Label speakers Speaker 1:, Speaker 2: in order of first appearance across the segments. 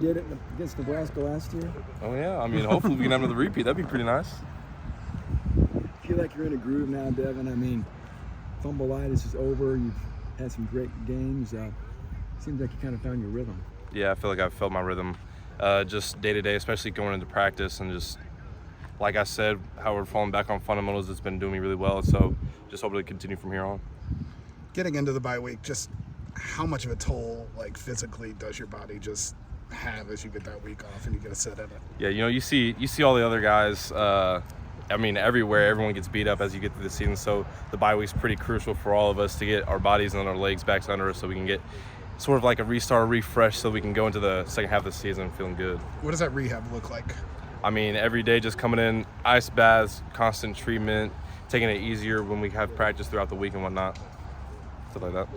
Speaker 1: Did it against Nebraska last year.
Speaker 2: Oh yeah, I mean, hopefully we can have another repeat. That'd be pretty nice.
Speaker 1: Feel like you're in a groove now, Devin. I mean, fumbleitis is over. You've had some great games. Seems like you kind of found your rhythm.
Speaker 2: Yeah, I feel like I've felt my rhythm just day to day, especially going into practice, and just like I said, how we're falling back on fundamentals. It's been doing me really well. So just hoping to continue from here on.
Speaker 3: Getting into the bye week, just how much of a toll, like physically, does your body just have as you get that week off and you get a set in it?
Speaker 2: Yeah, you see all the other guys. I mean, everywhere, everyone gets beat up as you get through the season. So the bye week's pretty crucial for all of us to get our bodies and our legs back under us, so we can get sort of like a restart, a refresh, so we can go into the second half of the season feeling good.
Speaker 3: What does that rehab look like?
Speaker 2: I mean, every day just coming in, ice baths, constant treatment, taking it easier when we have practice throughout the week and whatnot. Stuff like that.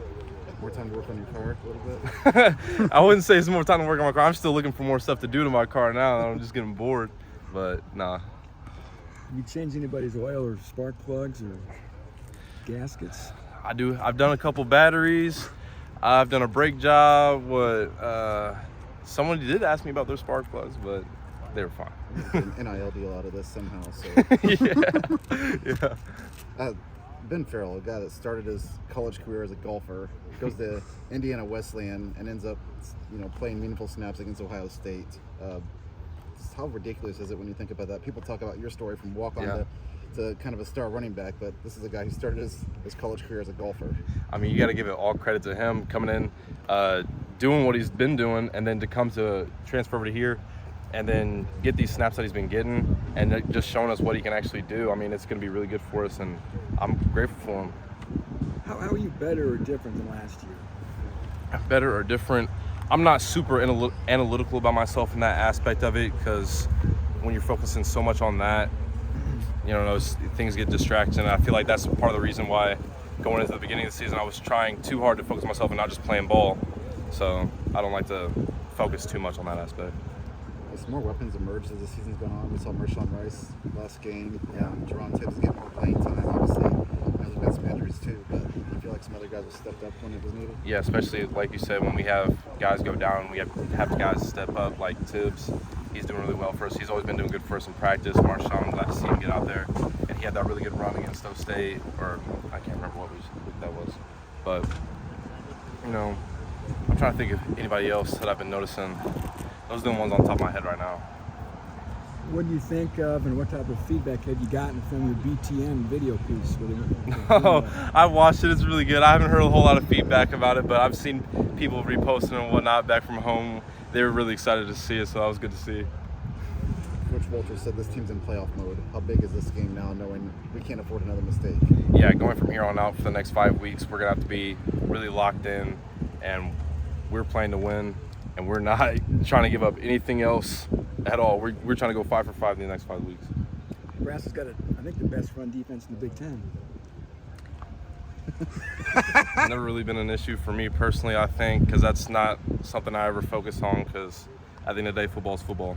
Speaker 4: More time to work on your car a little bit?
Speaker 2: I wouldn't say it's more time to work on my car. I'm still looking for more stuff to do to my car now. I'm just getting bored. But nah.
Speaker 1: Have you changed anybody's oil or spark plugs or gaskets?
Speaker 2: I do. I've done a couple batteries. I've done a brake job. Someone did ask me about their spark plugs, but they were fine.
Speaker 4: An NIL deal out of this somehow. So.
Speaker 2: Yeah.
Speaker 4: Ben Farrell, a guy that started his college career as a golfer, goes to Indiana Wesleyan and ends up, playing meaningful snaps against Ohio State. How ridiculous is it when you think about that? People talk about your story from walk-on to kind of a star running back, but this is a guy who started his college career as a golfer.
Speaker 2: I mean, you got to give it all credit to him coming in, doing what he's been doing, and then to come to transfer over to here and then get these snaps that he's been getting and just showing us what he can actually do. I mean, it's going to be really good for us, and I'm grateful for him.
Speaker 1: How are you better or different than last year?
Speaker 2: Better or different? I'm not super analytical about myself in that aspect of it, because when you're focusing so much on that, those things get distracted. And I feel like that's part of the reason why going into the beginning of the season I was trying too hard to focus myself and not just playing ball. So I don't like to focus too much on that aspect.
Speaker 4: As more weapons emerged as the season's gone on, we saw Marshawn Rice last game. Jerron Tibbs getting more playing time, obviously. There's been some injuries too, but I feel like some other guys have stepped up when it was needed.
Speaker 2: Yeah, especially like you said, when we have guys go down, we have guys step up like Tibbs. He's doing really well for us. He's always been doing good for us in practice. Marshawn, I'm glad to see him get out there. And he had that really good run against Stowe State, or I can't remember what that was. But, I'm trying to think of anybody else that I've been noticing. Those are the ones on top of my head right now.
Speaker 1: What do you think of, and what type of feedback have you gotten from your BTN video piece?
Speaker 2: I watched it. It's really good. I haven't heard a whole lot of feedback about it, but I've seen people reposting and whatnot back from home. They were really excited to see it, so that was good to see.
Speaker 4: Coach Walter said this team's in playoff mode. How big is this game now, knowing we can't afford another mistake?
Speaker 2: Yeah, going from here on out for the next 5 weeks, we're going to have to be really locked in, and we're playing to win, and we're not trying to give up anything else at all. We're trying to go 5 for 5 in the next 5 weeks.
Speaker 1: Nebraska's got, I think, the best run defense in the Big Ten.
Speaker 2: It's never really been an issue for me personally, I think, because that's not something I ever focus on, because at the end of the day, football's football.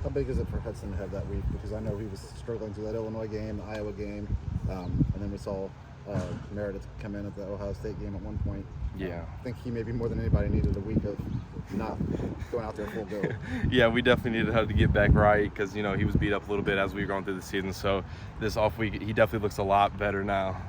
Speaker 4: How big is it for Hudson to have that week? Because I know he was struggling through that Illinois game, the Iowa game, and then we saw Meredith come in at the Ohio State game at one point.
Speaker 2: Yeah.
Speaker 4: I think he maybe more than anybody needed a week of not going out there full go.
Speaker 2: Yeah, we definitely needed him to get back right, because he was beat up a little bit as we were going through the season. So this off week, he definitely looks a lot better now.